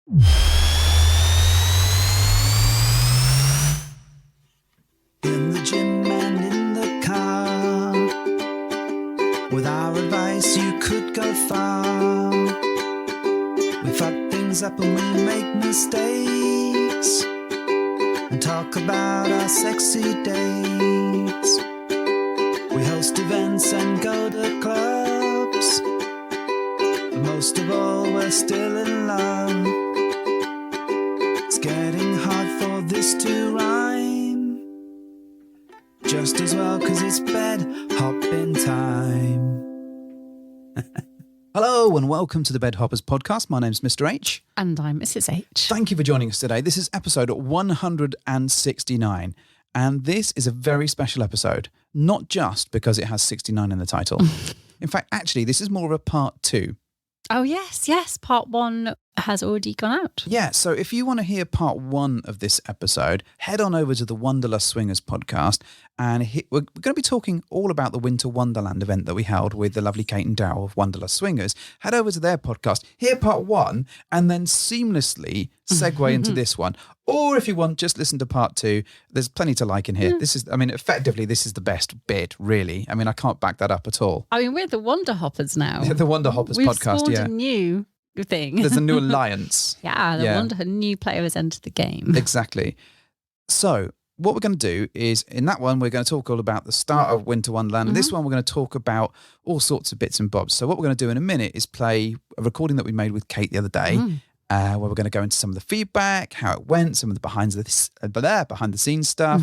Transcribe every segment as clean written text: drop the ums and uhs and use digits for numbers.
In the gym and in the car, with our advice you could go far. We fuck things up and we make mistakes, and talk about our sexy dates. We host events and go to clubs, but most of all we're still in love. It's getting hard for this to rhyme, just as well, 'cause it's bed hopping time. Hello and welcome to the Bed Hoppers podcast. My name's Mr. H. And I'm Mrs. H. Thank you for joining us today. This is episode 169. And this is a very special episode, not just because it has 69 in the title. In fact, actually, this is more of a part 2. Oh, yes. Part 1 has already gone out. Yeah, so if you want to hear part 1 of this episode, head on over to the Wanderlust Swingers podcast, and we're going to be talking all about the Winter Wonderland event that we held with the lovely Kate and Dow of Wanderlust Swingers. Head over to their podcast, hear part 1, and then seamlessly segue into this one. Or if you want, just listen to part 2. There's plenty to like in here. Effectively, this is the best bit, really. I mean, I can't back that up at all. I mean, we're the Wonder Hoppers now. The Wonder Hoppers podcast, We've spawned a new thing. There's a new alliance. A new player has entered the game. Exactly. So what we're going to do is, in that one, we're going to talk all about the start of Winter Wonderland. Mm-hmm. This one, we're going to talk about all sorts of bits and bobs. So what we're going to do in a minute is play a recording that we made with Kate the other day, where we're going to go into some of the feedback, how it went, some of the behind the scenes stuff,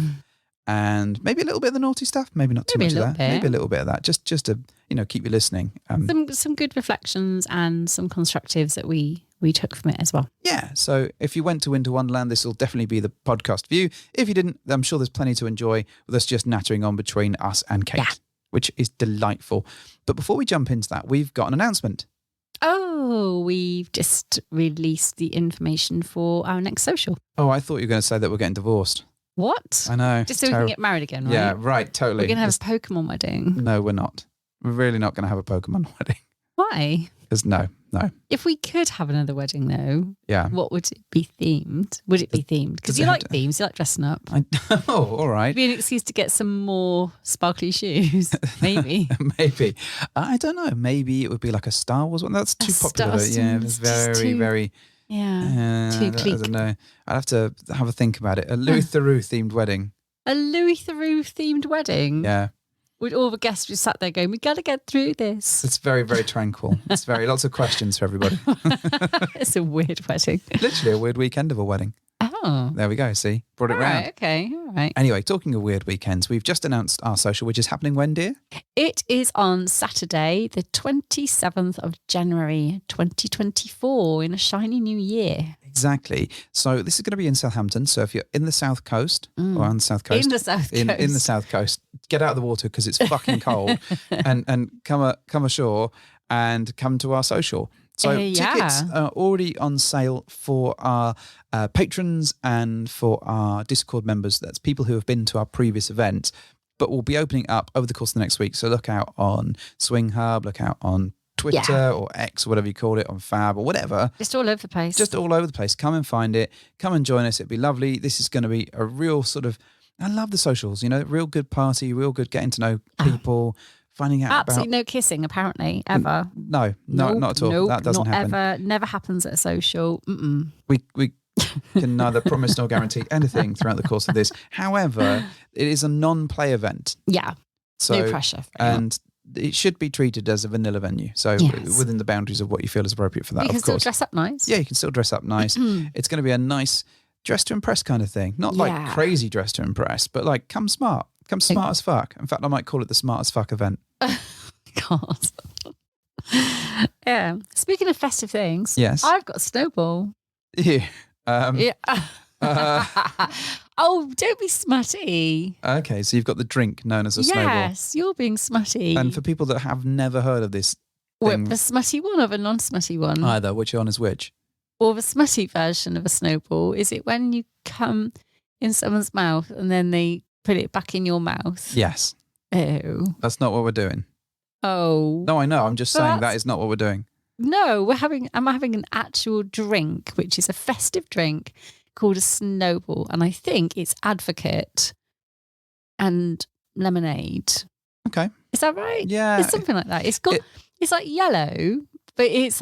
and maybe a little bit of the naughty stuff. Maybe not too much of that. Maybe a little bit of that. Just to keep you listening. Some good reflections and some constructives that we took from it as well. Yeah. So if you went to Winter Wonderland, this will definitely be the podcast view. If you didn't, I'm sure there's plenty to enjoy with us just nattering on between us and Kate, which is delightful. But before we jump into that, we've got an announcement. Oh, we've just released the information for our next social. Oh, I thought you were going to say that we're getting divorced. What? I know. Just so we can get married again, right? Yeah, right, totally. We're going to have a Pokemon wedding. No, we're not. We're really not going to have a Pokemon wedding. Why? Because no. If we could have another wedding, though, yeah, what would it be themed? Would it be themed? Because you like themes, you like dressing up. All right. It'd be an excuse to get some more sparkly shoes, maybe. Maybe. I don't know. Maybe it would be like a Star Wars one. That's too popular. Yeah, it's very... Yeah, too clique. I don't know. I'd have to have a think about it. A Louis Theroux themed wedding. A Louis Theroux themed wedding? Yeah. With all the guests just sat there going, we got to get through this. It's very, very tranquil. It's lots of questions for everybody. It's a weird wedding. Literally a weird weekend of a wedding. Oh. There we go. See? Brought it round. Okay. All right. Anyway, talking of weird weekends, we've just announced our social, which is happening when, dear? It is on Saturday, the 27th of January, 2024, in a shiny new year. Exactly. So this is going to be in Southampton. So if you're in the South Coast or on the South Coast. In the South Coast. In the South Coast, get out of the water because it's fucking cold and come ashore and come to our social. So tickets are already on sale for our patrons and for our Discord members. That's people who have been to our previous event, but we'll be opening up over the course of the next week. So look out on Swing Hub, look out on Twitter or X or whatever you call it, on Fab or whatever. Just all over the place. Just all over the place. Come and find it. Come and join us. It'd be lovely. This is going to be a real sort of, I love the socials, real good party, real good getting to know people, finding out absolutely no kissing apparently, ever. No, not at all. Nope, that doesn't happen. Ever, never happens at a social. We can neither promise nor guarantee anything throughout the course of this. However, it is a non-play event. Yeah. So, no pressure. And it should be treated as a vanilla venue. So within the boundaries of what you feel is appropriate for that, of course. You can still dress up nice. Yeah, you can still dress up nice. It's going to be a nice dress to impress kind of thing. Not like crazy dress to impress, but like come smart. Come smart as fuck. In fact, I might call it the smart as fuck event. God. Yeah. Speaking of festive things, yes, I've got a snowball. Yeah. Oh, don't be smutty. Okay, so you've got the drink known as a snowball. Yes, you're being smutty. And for people that have never heard of this thing, the smutty one or the non-smutty one? Either, which one is which? Or the smutty version of a snowball, is it when you come in someone's mouth and then they put it back in your mouth? Yes. Oh. That's not what we're doing. Oh. No, I know. I'm just saying that is not what we're doing. No, I'm having an actual drink, which is a festive drink called a snowball. And I think it's Advocate and lemonade. Okay. Is that right? Yeah. It's something like that. It's it's like yellow, but it's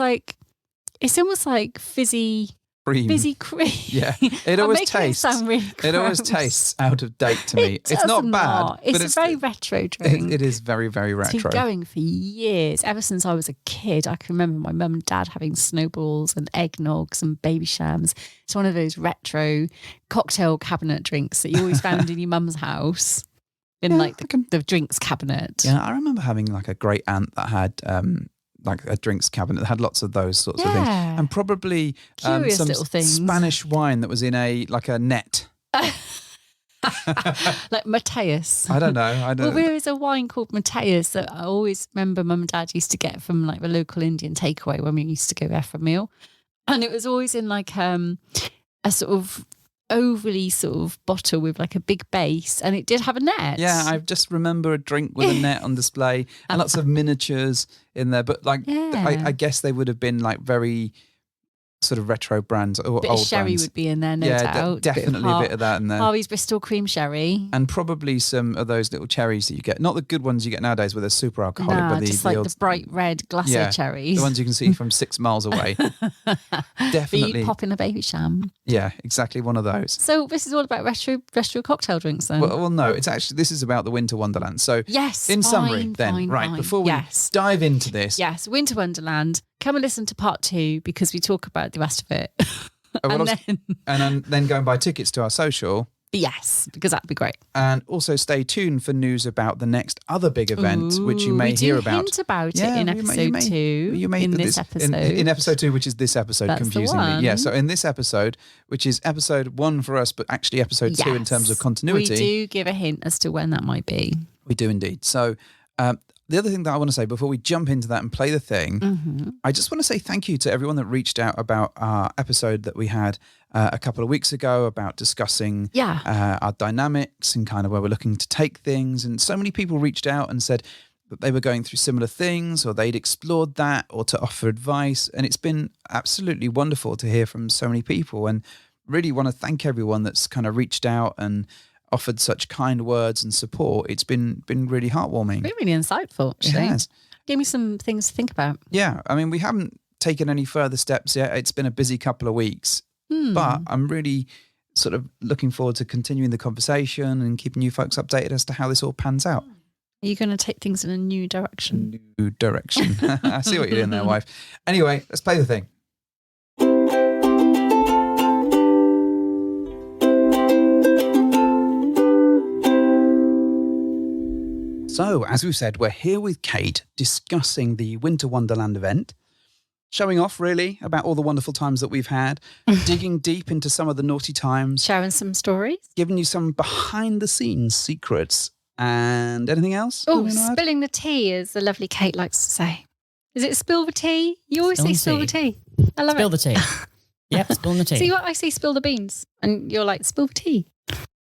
almost like fizzy cream. Yeah. It always tastes. It always tastes out of date to me. It's not bad. It's a very retro drink. It is very, very retro. It's been going for years. Ever since I was a kid, I can remember my mum and dad having snowballs and eggnogs and baby shams. It's one of those retro cocktail cabinet drinks that you always found in your mum's house in the drinks cabinet. Yeah, I remember having like a great aunt that had like a drinks cabinet that had lots of those sorts of things, and probably some little things. Spanish wine that was in a net. Like Mateus. I don't know. Well, there is a wine called Mateus that I always remember mum and dad used to get from like the local Indian takeaway when we used to go there for a meal, and it was always in like a sort of overly sort of bottle with like a big base, and it did have a net. Yeah, I just remember a drink with a net on display and lots of miniatures in there. But like, I guess they would have been like very sort of retro brands or bit old of sherry brands. would be in there, no doubt. Definitely a bit of that in there. Harvey's Bristol cream sherry. And probably some of those little cherries that you get. Not the good ones you get nowadays where they're super alcoholic. Nah, but just like the bright red glacé cherries. The ones you can see from 6 miles away. Definitely. But you pop in a baby sham. Yeah, exactly one of those. So this is all about retro cocktail drinks then? Well, no, this is about the Winter Wonderland. So yes, in summary then, before we dive into this. Yes, Winter Wonderland. Come and listen to part 2 because we talk about the rest of it. and then go and buy tickets to our social. Yes, because that'd be great. And also stay tuned for news about the next other big event, which you may hear about. Hint about it in episode 2. You may in this episode. In episode 2, which is this episode, That's confusingly. Yeah, so in this episode, which is episode 1 for us, but actually episode 2 in terms of continuity. We do give a hint as to when that might be. We do indeed. So the other thing that I want to say before we jump into that and play the thing, I just want to say thank you to everyone that reached out about our episode that we had a couple of weeks ago about discussing our dynamics and kind of where we're looking to take things. And so many people reached out and said that they were going through similar things or they'd explored that or to offer advice. And it's been absolutely wonderful to hear from so many people, and really want to thank everyone that's kind of reached out and offered such kind words and support. It's been really heartwarming. It's been really insightful, actually. It has. Gave me some things to think about. Yeah. I mean, we haven't taken any further steps yet. It's been a busy couple of weeks, but I'm really sort of looking forward to continuing the conversation and keeping you folks updated as to how this all pans out. Are you going to take things in a new direction? New direction. I see what you're doing there, wife. Anyway, let's play the thing. So, as we've said, we're here with Kate discussing the Winter Wonderland event, showing off really about all the wonderful times that we've had, digging deep into some of the naughty times, sharing some stories, giving you some behind the scenes secrets, and anything else? Oh, spilling the tea, as the lovely Kate likes to say. Is it spill the tea? You always say spill the tea. I love spill it. Spill the tea. Yep, spill the tea. See what I say, spill the beans, and you're like spill the tea.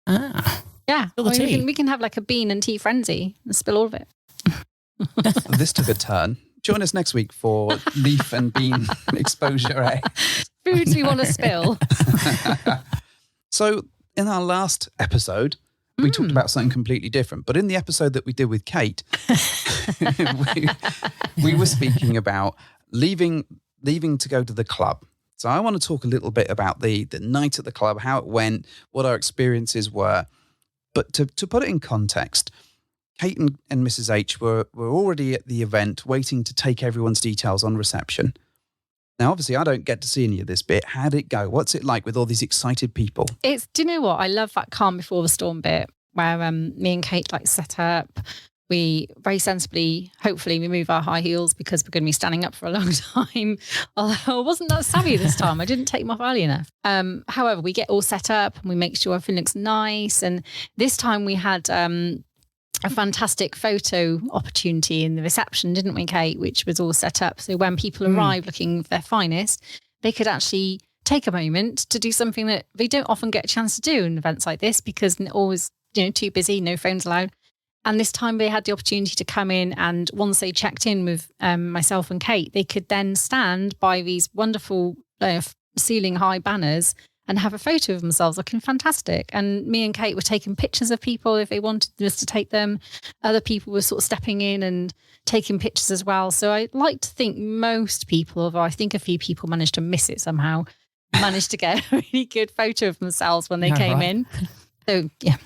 Ah. Yeah, spill the tea. We can have like a bean and tea frenzy and spill all of it. This took a turn. Join us next week for leaf and bean exposure, eh? Foods we want to spill. So in our last episode, we talked about something completely different. But in the episode that we did with Kate, we were speaking about leaving to go to the club. So I want to talk a little bit about the night at the club, how it went, what our experiences were. But to put it in context, Kate and Mrs. H were already at the event waiting to take everyone's details on reception. Now, obviously, I don't get to see any of this bit. How did it go? What's it like with all these excited people? Do you know what? I love that calm before the storm bit where me and Kate set up. We very sensibly, hopefully, remove our high heels because we're going to be standing up for a long time. Although I wasn't that savvy this time. I didn't take them off early enough. However, we get all set up and we make sure everything looks nice. And this time we had a fantastic photo opportunity in the reception, didn't we, Kate? Which was all set up. So when people arrive looking their finest, they could actually take a moment to do something that they don't often get a chance to do in events like this because always, too busy, no phones allowed. And this time they had the opportunity to come in, and once they checked in with myself and Kate, they could then stand by these wonderful ceiling high banners and have a photo of themselves looking fantastic. And me and Kate were taking pictures of people if they wanted us to take them. Other people were sort of stepping in and taking pictures as well. So I like to think most people, although I think a few people managed to miss it somehow, managed to get a really good photo of themselves when they came in. So yeah.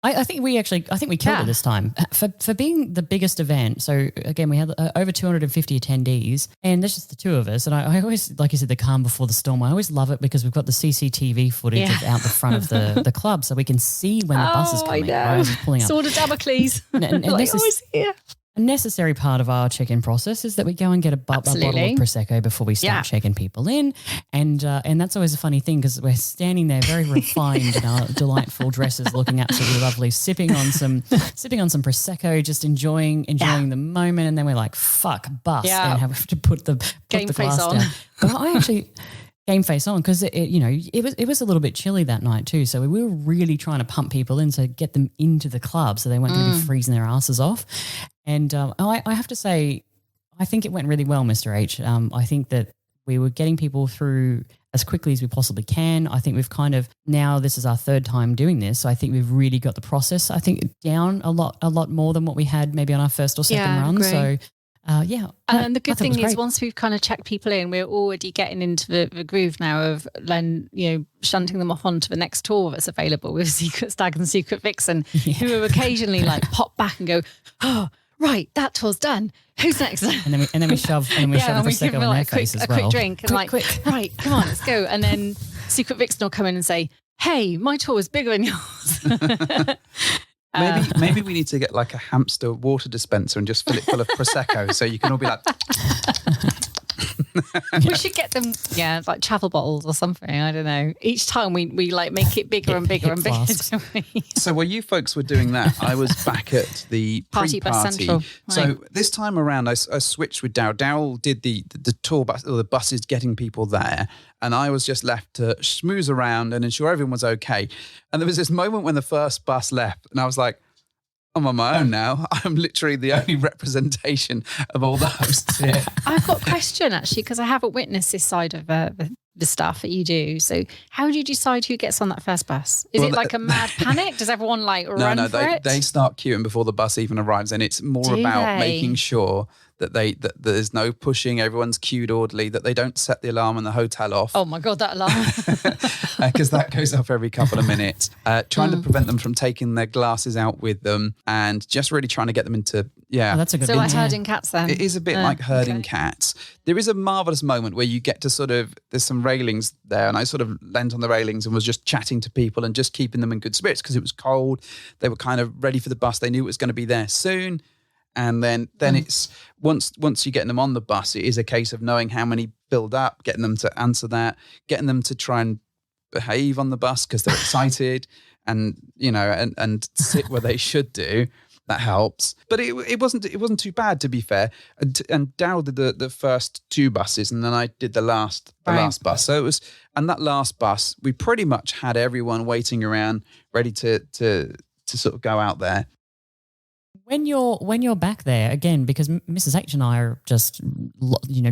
I think we killed it this time for being the biggest event. So again, we had over 250 attendees, and there's just the two of us. And I always, like you said, the calm before the storm. I always love it because we've got the CCTV footage of out the front of the club, so we can see when the bus is coming. I know. Pulling up. Sword of Damocles. And like, this is here. a necessary part of our check-in process is that we go and get a bottle of Prosecco before we start checking people in. And that's always a funny thing because we're standing there very refined in our delightful dresses, looking absolutely lovely, sipping on some Prosecco, just enjoying the moment. And then we're like, fuck, bus. And have to put the glass down. But I actually... Game face on because it was a little bit chilly that night too, so we were really trying to pump people in to get them into the club so they weren't going to be freezing their asses off. And I have to say, I think it went really well, Mr. H. I think that we were getting people through as quickly as we possibly can. I think we've kind of now this is our third time doing this, so I think we've really got the process down a lot more than what we had maybe on our first or second run. So. And the good thing is once we've kind of checked people in, we're already getting into the groove now of then, shunting them off onto the next tour that's available with Secret Stag and Secret Vixen, who will occasionally like pop back and go, oh, right, that tour's done. Who's next? And then we shove a Prosecco in their face as well. A quick drink and quick. Right, come on, let's go. And then Secret Vixen will come in and say, hey, my tour is bigger than yours. Maybe we need to get like a hamster water dispenser and just fill it full of Prosecco so you can all be like... We should get them, like travel bottles or something. I don't know. Each time we like make it bigger and bigger and bigger. So while you folks were doing that, I was back at the Party Bus Central. Right. So this time around, I switched with Daryl. Daryl did the tour bus, or the buses getting people there, and I was just left to schmooze around and ensure everyone was okay. And there was this moment when the first bus left, and I was like, I'm on my own now. I'm literally the only representation of all the hosts here. I've got a question actually, because I haven't witnessed this side of the stuff that you do. So how do you decide who gets on that first bus? Is it like a mad panic? Does everyone like run for it? They start queuing before the bus even arrives, and it's more about making sure that that there's no pushing, everyone's queued orderly, that they don't set the alarm in the hotel off. Oh my God, that alarm. Because that goes off every couple of minutes. Trying to prevent them from taking their glasses out with them, and just really trying to get them into, that's a good So like herding cats then? It is a bit like herding cats. There is a marvellous moment where you get to there's some railings there, and I sort of leant on the railings and was just chatting to people and just keeping them in good spirits because it was cold. They were kind of ready for the bus. They knew it was going to be there soon. And then it's once you're getting them on the bus, it is a case of knowing how many build up, getting them to answer that, getting them to try and behave on the bus because they're excited and and sit where they should do. That helps, but it wasn't too bad, to be fair. And Daryl did the first two buses, and then I did the last bus. So it was, and that last bus, we pretty much had everyone waiting around, ready to sort of go out there. When you're back there again, because Mrs. H and I are just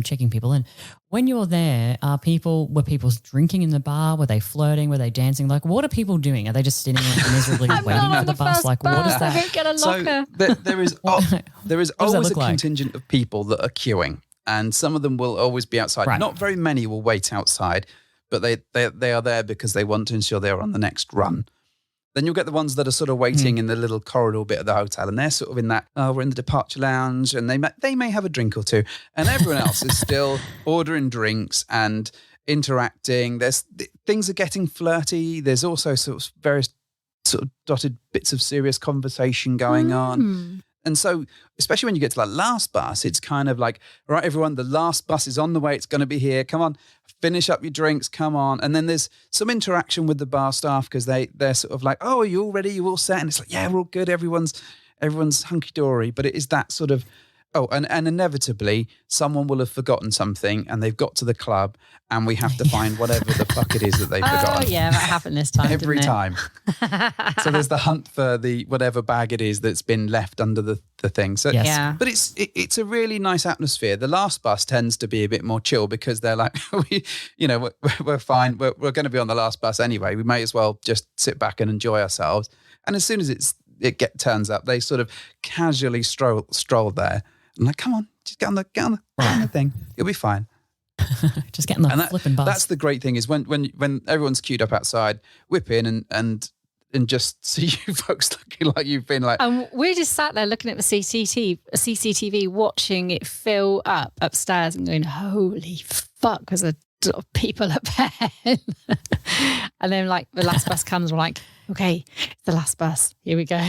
checking people in. When you're there, were people drinking in the bar? Were they flirting? Were they dancing? Like, what are people doing? Are they just sitting there miserably waiting for the bus? Like, what is that? I don't get a locker. So there is always a contingent of people that are queuing, and some of them will always be outside. Right. Not very many will wait outside, but they are there because they want to ensure they are on the next run. Then you'll get the ones that are sort of waiting in the little corridor bit of the hotel, and they're sort of in that, we're in the departure lounge, and they may have a drink or two, and everyone else is still ordering drinks and interacting. Things are getting flirty. There's also sort of various sort of dotted bits of serious conversation going on. And so, especially when you get to that last bus, it's kind of like, all right, everyone, the last bus is on the way. It's going to be here. Come on, finish up your drinks. Come on. And then there's some interaction with the bar staff because they're sort of like, oh, are you all ready? You all set? And it's like, yeah, we're all good. Everyone's hunky-dory. But it is that sort of Oh, and inevitably, someone will have forgotten something and they've got to the club and we have to find whatever the fuck it is that they've forgotten. Oh, yeah, that happened this time, Every didn't it? time. So there's the hunt for the whatever bag it is that's been left under the thing. So, Yes. Yeah. But it's a really nice atmosphere. The last bus tends to be a bit more chill because they're like, we're fine. We're going to be on the last bus anyway. We may as well just sit back and enjoy ourselves. And as soon as it turns up, they sort of casually stroll there. I'm like, come on, just get on the thing. You'll be fine. Just getting the flipping bus. That's the great thing is when everyone's queued up outside, whip in and just see you folks looking like you've been like. And we're just sat there looking at the CCTV, watching it fill up upstairs and going, holy fuck, there's a lot of people up there. And then like the last bus comes, we're like, okay, it's the last bus. Here we go.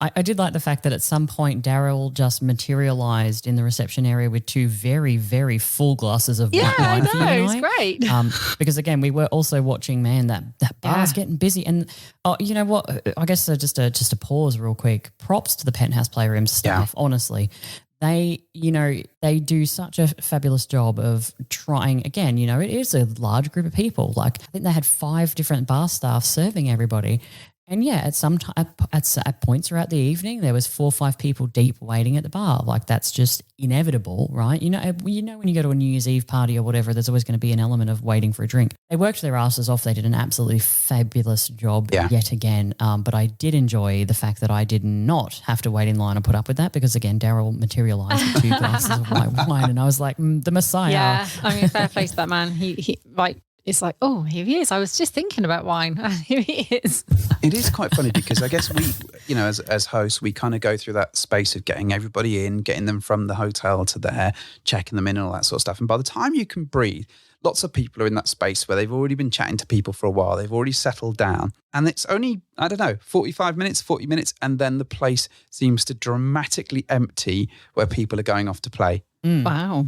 I did like the fact that at some point Daryl just materialized in the reception area with 2 very, very full glasses of white Yeah, I wine for you know. and It's I. great. Because again, we were also watching, man, that bar's getting busy. And you know what? I guess just a pause real quick. Props to the Penthouse Playroom staff, honestly. They do such a fabulous job of trying, again, it is a large group of people. Like I think they had 5 different bar staff serving everybody. And yeah, at points throughout the evening, there was 4 or 5 people deep waiting at the bar. Like that's just inevitable, right? When you go to a New Year's Eve party or whatever, there's always going to be an element of waiting for a drink. They worked their asses off. They did an absolutely fabulous job yet again. But I did enjoy the fact that I did not have to wait in line and put up with that because again, Daryl materialised with 2 glasses of white wine, and I was like, the Messiah. Yeah, I mean, fair play to that man. He like. It's like, oh, here he is. I was just thinking about wine. Here he is. It is quite funny because I guess we, as hosts, we kind of go through that space of getting everybody in, getting them from the hotel to there, checking them in and all that sort of stuff. And by the time you can breathe, lots of people are in that space where they've already been chatting to people for a while. They've already settled down. And it's only, 45 minutes, 40 minutes. And then the place seems to dramatically empty where people are going off to play. Wow.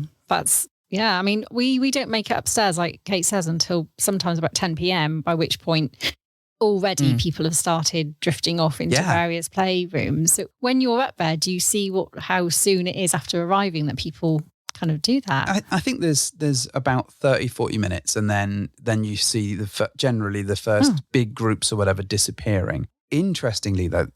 Yeah, I mean, we don't make it upstairs, like Kate says, until sometimes about 10 p.m, by which point already people have started drifting off into various playrooms. So when you're up there, do you see how soon it is after arriving that people kind of do that? I think there's about 30, 40 minutes and then you see generally the first big groups or whatever disappearing. Interestingly, though,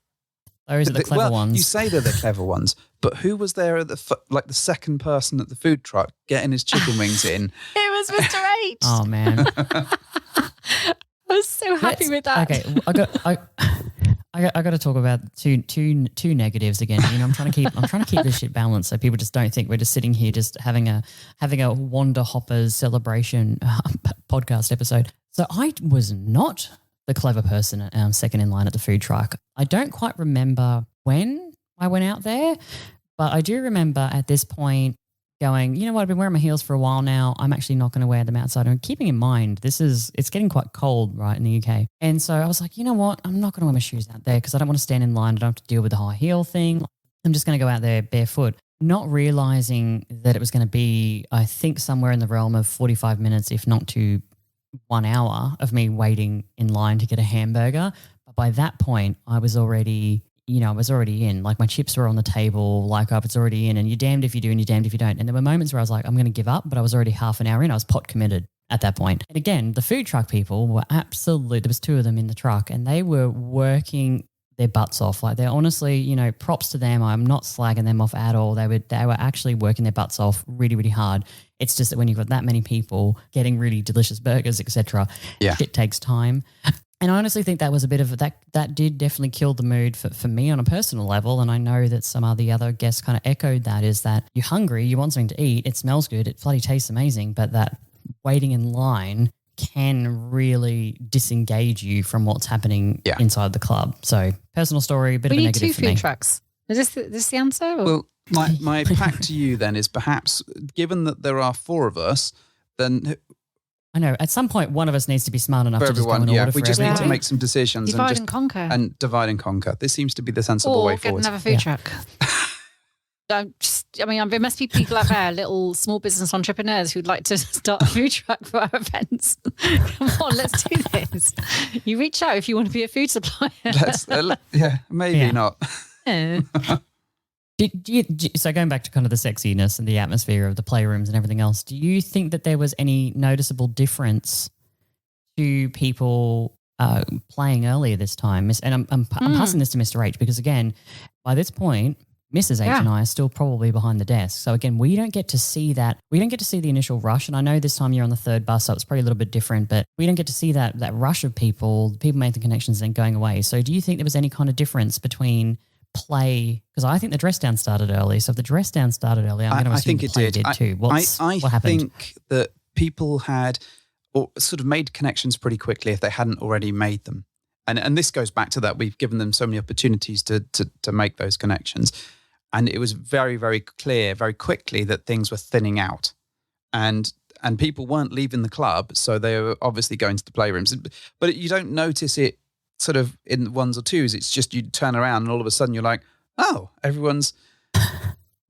those are the clever ones. You say they're the clever ones, but who was there at the second person at the food truck getting his chicken wings in? It was Mr. H. Oh man, I was so happy with that. Okay, I got to talk about two negatives again. I'm trying to keep this shit balanced so people just don't think we're just sitting here just having a Wander Hoppers celebration podcast episode. So I was not the clever person second in line at the food truck. I don't quite remember when I went out there, but I do remember at this point going, you know what, I've been wearing my heels for a while now. I'm actually not going to wear them outside. And keeping in mind, it's getting quite cold, right, in the UK. And so I was like, you know what, I'm not going to wear my shoes out there because I don't want to stand in line. I don't have to deal with the high heel thing. I'm just going to go out there barefoot. Not realizing that it was going to be, I think, somewhere in the realm of 45 minutes, if not to 1 hour of me waiting in line to get a hamburger. But by that point, I was already in. Like my chips were on the table, like I was already in, and you're damned if you do and you're damned if you don't. And there were moments where I was like, I'm going to give up, but I was already half an hour in. I was pot committed at that point. And again, the food truck people were there was 2 of them in the truck and they were working their butts off. Like they're honestly, props to them. I'm not slagging them off at all. They were actually working their butts off really, really hard. It's just that when you've got that many people getting really delicious burgers, etc., it takes time. And I honestly think that was a bit of that did definitely kill the mood for me on a personal level. And I know that some of the other guests kind of echoed that, is that you're hungry, you want something to eat, it smells good, it bloody tastes amazing, but that waiting in line can really disengage you from what's happening inside the club. So personal story, a bit of a negative for me. We need 2 food trucks. Is this the answer? Or? Well, my pack to you then is perhaps, given that there are 4 of us, then I know at some point one of us needs to be smart enough for to everyone, just go and order we for just everyone. need to make some decisions divide and conquer. And divide and conquer. This seems to be the sensible way forward. Or get another food truck. There must be people out there, little small business entrepreneurs who'd like to start a food truck for our events. Come on, let's do this. You reach out if you want to be a food supplier. Maybe not. Do So going back to kind of the sexiness and the atmosphere of the playrooms and everything else, do you think that there was any noticeable difference to people playing earlier this time? And I'm passing this to Mr. H because, again, by this point, Mrs. H and I are still probably behind the desk. So again, we don't get to see that. We don't get to see the initial rush. And I know this time you're on the third bus, so it's probably a little bit different, but we don't get to see that rush of people making connections and going away. So do you think there was any kind of difference between play? Because I think the dress down started early. So if the dress down stared early, I'm going to assume the play did too. What happened? I think that people had or sort of made connections pretty quickly if they hadn't already made them. And this goes back to that. We've given them so many opportunities to make those connections. And it was very, very clear very quickly that things were thinning out. And people weren't leaving the club, so they were obviously going to the playrooms. But you don't notice it sort of in ones or twos. It's just you turn around and all of a sudden you're like, oh, everyone's...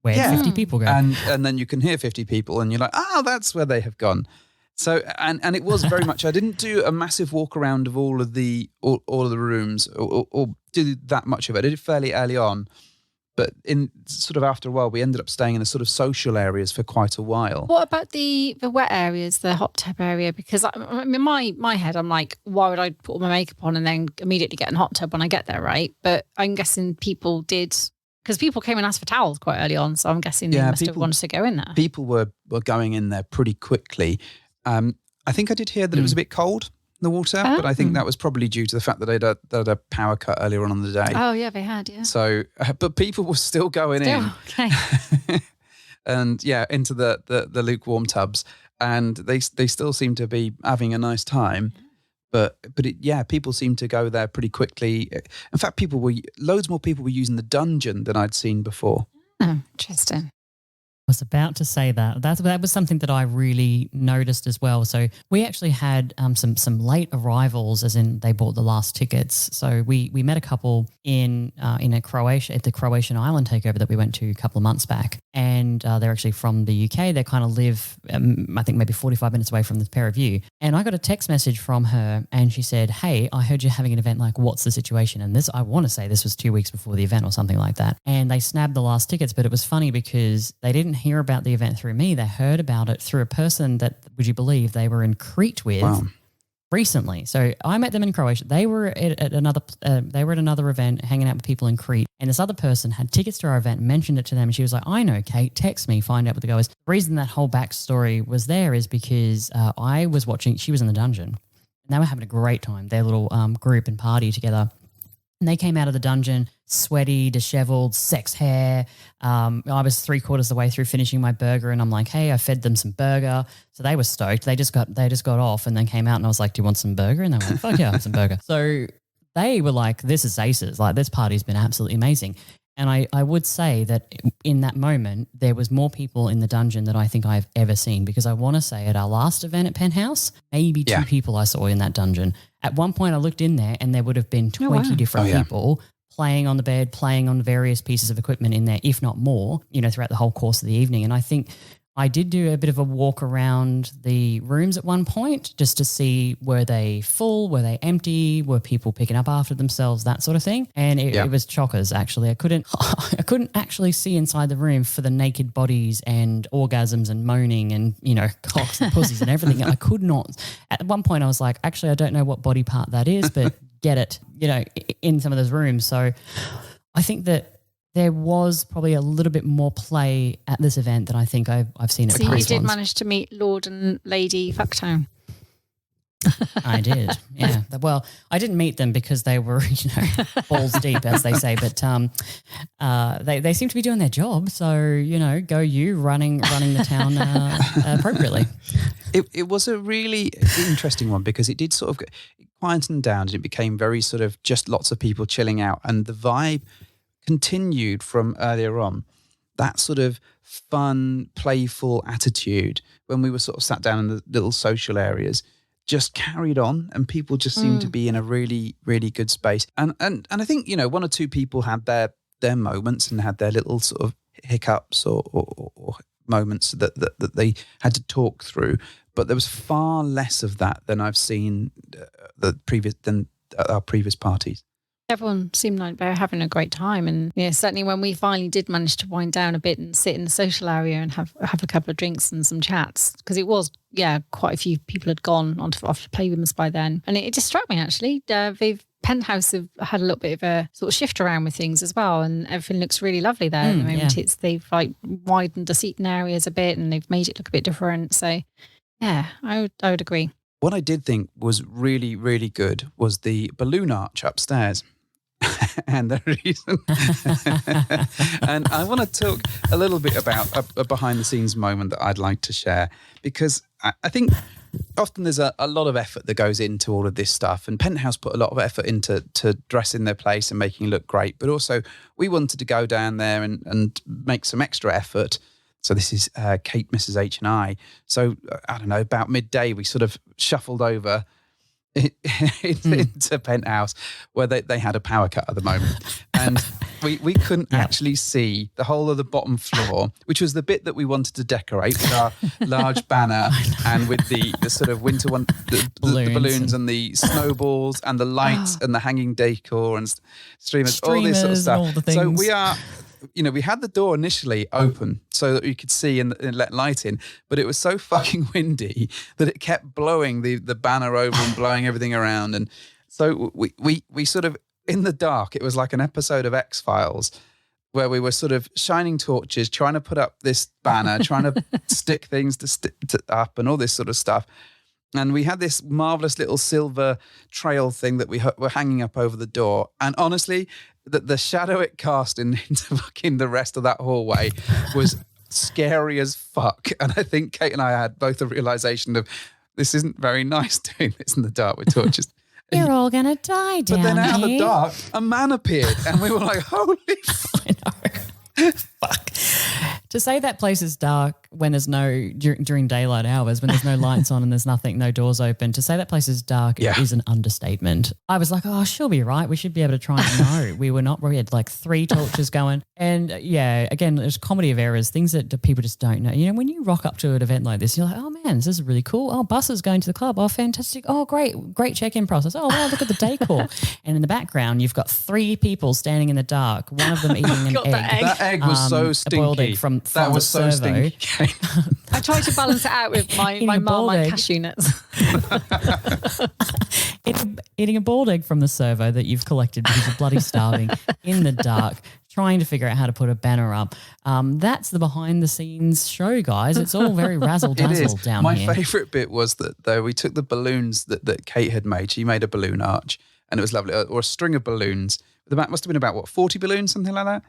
Where 50 people go. And then you can hear 50 people and you're like, oh, that's where they have gone. So, and it was very much, I didn't do a massive walk around of all of the rooms or do that much of it. I did it fairly early on. But in sort of after a while, we ended up staying in the sort of social areas for quite a while. What about the wet areas, the hot tub area? Because in my head, I'm like, why would I put all my makeup on and then immediately get in a hot tub when I get there, right? But I'm guessing people did, because people came and asked for towels quite early on. So I'm guessing they must have wanted to go in there. People were going in there pretty quickly. I think I did hear that it was a bit cold, the water, but I think that was probably due to the fact that they had a power cut earlier on the day. Oh, yeah, they had, yeah. So, but people were still going in. Okay. And into the lukewarm tubs. And they still seem to be having a nice time. But people seem to go there pretty quickly. In fact, loads more people were using the dungeon than I'd seen before. Oh, interesting. I was about to say that was something that I really noticed as well. So we actually had some late arrivals, as in they bought the last tickets. So we met a couple in Croatia at the Croatian island takeover that we went to a couple of months back, and they're actually from the UK. They kind of live, I think maybe 45 minutes away from the pair of you. And I got a text message from her, and she said, "Hey, I heard you're having an event. Like, what's the situation?" And this, I want to say this was 2 weeks before the event or something like that. And they snagged the last tickets, but it was funny because they didn't hear about the event through me. They heard about it through a person that, would you believe, they were in Crete with recently. So I met them in Croatia. They were at another event, hanging out with people in Crete. And this other person had tickets to our event and mentioned it to them. And she was like, "I know, Kate, text me, find out what the go is." The reason that whole backstory was there is because I was watching, she was in the dungeon and they were having a great time, their little group and party together. And they came out of the dungeon sweaty, disheveled, sex hair. I was 3/4 of the way through finishing my burger, and I'm like, "Hey," I fed them some burger. So they were stoked. They just got off and then came out, and I was like, "Do you want some burger?" And they were like, "Fuck yeah, I want some burger." So they were like, "This is aces. Like, this party's been absolutely amazing." And I would say that in that moment, there was more people in the dungeon than I think I've ever seen, because I want to say at our last event at Penthouse, maybe 2 people I saw in that dungeon. At one point I looked in there and there would have been 20 different people playing on the bed, playing on various pieces of equipment in there, if not more, throughout the whole course of the evening. And I think I did do a bit of a walk around the rooms at one point just to see, were they full, were they empty, were people picking up after themselves, that sort of thing. And it was chockers, actually. I couldn't actually see inside the room for the naked bodies and orgasms and moaning and, cocks and pussies and everything. I could not. At one point I was like, actually, I don't know what body part that is, but get it, in some of those rooms. So I think that there was probably a little bit more play at this event than I think I've seen at past ones. So you did manage to meet Lord and Lady Fucktown. I did, yeah. Well, I didn't meet them because they were, balls deep, as they say. But they seem to be doing their job. So go you running the town appropriately. It was a really interesting one because it did sort of quieten down and it became very sort of just lots of people chilling out, and the vibe continued from earlier on. That sort of fun, playful attitude when we were sort of sat down in the little social areas just carried on, and people just seemed to be in a really, really good space. And I think, 1 or 2 people had their moments and had their little sort of hiccups or moments that they had to talk through. But there was far less of that than I've seen than at our previous parties. Everyone seemed like they were having a great time. And certainly when we finally did manage to wind down a bit and sit in the social area and have a couple of drinks and some chats, because it was, quite a few people had gone off to play with us by then. And it just struck me, actually. Penthouse have had a little bit of a sort of shift around with things as well, and everything looks really lovely there at the moment. Yeah. They've like widened the seating areas a bit and they've made it look a bit different. So yeah, I would agree. What I did think was really, really good was the balloon arch upstairs. And the reason, and I want to talk a little bit about a behind the scenes moment that I'd like to share, because I think often there's a lot of effort that goes into all of this stuff, and Penthouse put a lot of effort into dressing their place and making it look great, but also we wanted to go down there and make some extra effort. So this is Kate, Mrs. H and I. So I don't know, about midday we sort of shuffled over into Penthouse, where they had a power cut at the moment, and we couldn't actually see the whole of the bottom floor, which was the bit that we wanted to decorate with our large banner and with the sort of winter one, the balloons and the snowballs and the lights and the hanging decor and streamers, all this sort of stuff. All the things. So we are, we had the door initially open so that you could see and let light in, but it was so fucking windy that it kept blowing the banner over and blowing everything around. And so we sort of, in the dark, it was like an episode of X-Files where we were sort of shining torches, trying to put up this banner, trying to stick things up and all this sort of stuff. And we had this marvelous little silver trail thing that we were hanging up over the door. And honestly, the shadow it cast into fucking the rest of that hallway was scary as fuck. And I think Kate and I had both a realization of, this isn't very nice doing this in the dark with torches. You're all going to die down here. But then out of the dark, a man appeared and we were like, holy fuck. I know. Fuck. To say that place is dark when there's during daylight hours, when there's no lights on and there's nothing, no doors open, to say that place is dark is an understatement. I was like, oh, she'll be right. We should be able to try and know. We were not. We had like 3 torches going. And again, there's comedy of errors, things that people just don't know. When you rock up to an event like this, you're like, oh man, this is really cool. Oh, buses going to the club. Oh, fantastic. Oh, great check-in process. Oh, wow, look at the decor. And in the background, you've got 3 people standing in the dark, one of them eating an egg. That egg was so stinky. A boiled egg from that was the so stinky. I tried to balance it out with my Marmite cashew nuts. Eating a boiled egg from the servo that you've collected because you're bloody starving in the dark, trying to figure out how to put a banner up. That's the behind the scenes show, guys. It's all very razzle dazzle down here. My favourite bit was that though we took the balloons that Kate had made. She made a balloon arch and it was lovely, or a string of balloons. The back must have been about 40 balloons, something like that.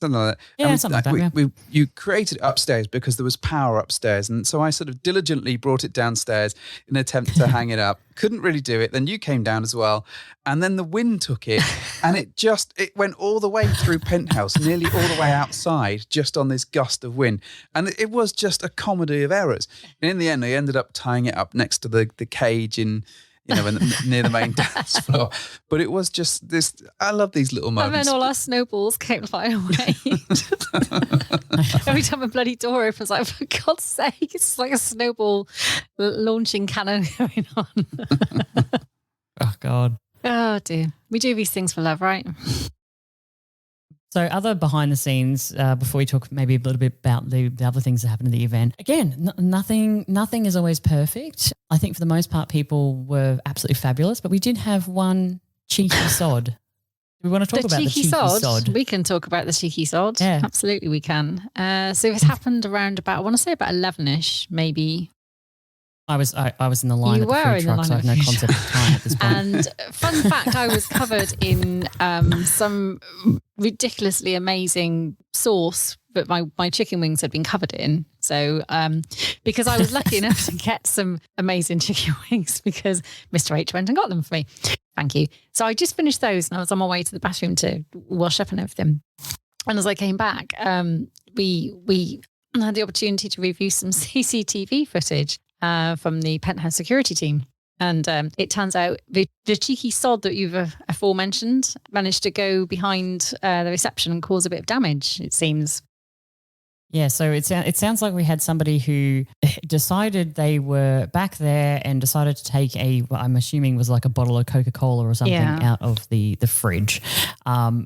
Something like that. Yeah, something like that. You created it upstairs because there was power upstairs. And so I sort of diligently brought it downstairs in an attempt to hang it up. Couldn't really do it. Then you came down as well. And then the wind took it and it went all the way through Penthouse, nearly all the way outside, just on this gust of wind. And it was just a comedy of errors. And in the end, I ended up tying it up next to the cage near the main dance floor. But it was just this, I love these little moments. And then all our snowballs came flying away. Every time a bloody door opens, like, for God's sake, it's like a snowball launching cannon going on. Oh, God. Oh, dear. We do these things for love, right? So other behind the scenes, before we talk maybe a little bit about the other things that happened at the event, again, nothing is always perfect. I think for the most part people were absolutely fabulous, but we did have one cheeky sod. Do we want to talk about the cheeky sod? We can talk about the cheeky sod. Yeah. Absolutely we can. So it happened around about, I want to say about 11ish, maybe. I was in the line at the food truck, so I have no concept of time at this point. And fun fact, I was covered in some ridiculously amazing sauce that my chicken wings had been covered in. So because I was lucky enough to get some amazing chicken wings because Mr. H went and got them for me. Thank you. So I just finished those and I was on my way to the bathroom to wash up and everything. And as I came back, we had the opportunity to review some CCTV footage from the Penthouse security team. And it turns out the cheeky sod that you've aforementioned managed to go behind the reception and cause a bit of damage, it seems. Yeah, so it sounds like we had somebody who decided they were back there and decided to take what I'm assuming was like a bottle of Coca-Cola or something out of the fridge. And,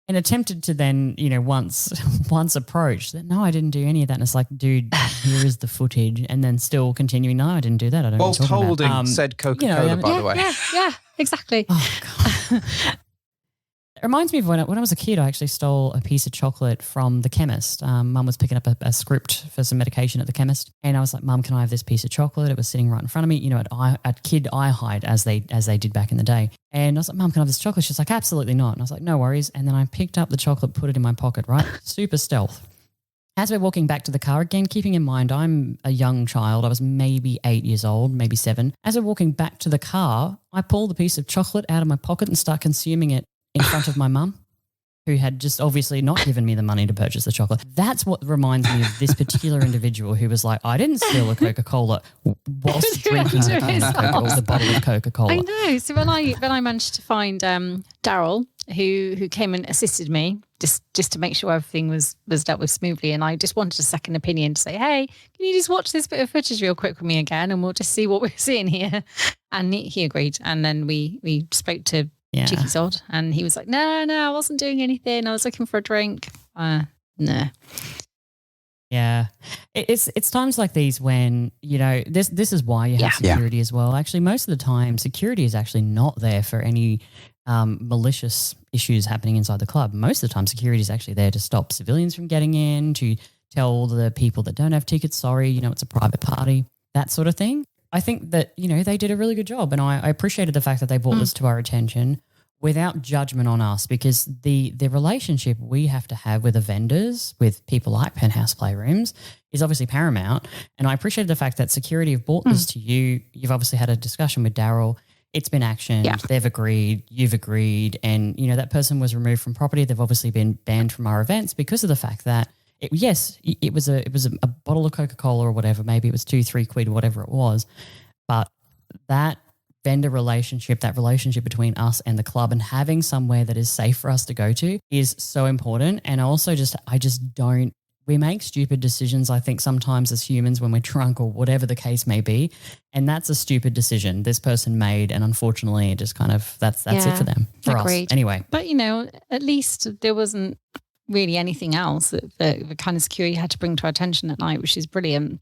and attempted to then, once approached that, no, I didn't do any of that. And it's like, dude, here is the footage. And then still continuing, no, I didn't do that. I don't know what Whilst you're talking about. holding said Coca-Cola, by the way. Yeah, exactly. Oh, God. It reminds me of when I was a kid, I actually stole a piece of chocolate from the chemist. Mum was picking up a script for some medication at the chemist. And I was like, Mum, can I have this piece of chocolate? It was sitting right in front of me, at kid eye height as they did back in the day. And I was like, Mum, can I have this chocolate? She's like, absolutely not. And I was like, no worries. And then I picked up the chocolate, put it in my pocket, right? Super stealth. As we're walking back to the car, again, keeping in mind I'm a young child. I was maybe 8 years old, maybe 7. As we're walking back to the car, I pull the piece of chocolate out of my pocket and start consuming it in front of my mum, who had just obviously not given me the money to purchase the chocolate. That's what reminds me of this particular individual who was like, I didn't steal a Coca-Cola whilst drinking the bottle of Coca-Cola. I know. So when I managed to find Daryl, who came and assisted me just to make sure everything was dealt with smoothly, and I just wanted a second opinion to say, hey, can you just watch this bit of footage real quick with me again, and we'll just see what we're seeing here. And he agreed, and then we spoke to Cheeky sod, and he was like, no, I wasn't doing anything. I was looking for a drink. No. Yeah. It's times like these when, this is why you have security as well. Actually, most of the time, security is actually not there for any malicious issues happening inside the club. Most of the time, security is actually there to stop civilians from getting in, to tell the people that don't have tickets, sorry, it's a private party, that sort of thing. I think that, they did a really good job, and I appreciated the fact that they brought this to our attention without judgment on us, because the relationship we have to have with the vendors, with people like Penthouse Playrooms, is obviously paramount. And I appreciate the fact that security have brought this to you. You've obviously had a discussion with Daryl. It's been actioned. Yeah. They've agreed. You've agreed. And, that person was removed from property. They've obviously been banned from our events because of the fact that, it was a bottle of Coca-Cola or whatever. Maybe it was £2-3 or whatever it was. But that vendor relationship, that relationship between us and the club, and having somewhere that is safe for us to go to is so important. And also we make stupid decisions, I think, sometimes as humans when we're drunk or whatever the case may be. And that's a stupid decision this person made. And unfortunately, it just kind of, that's it for them, for us. Anyway. But, at least there wasn't really anything else that the kind of security had to bring to our attention at night, which is brilliant.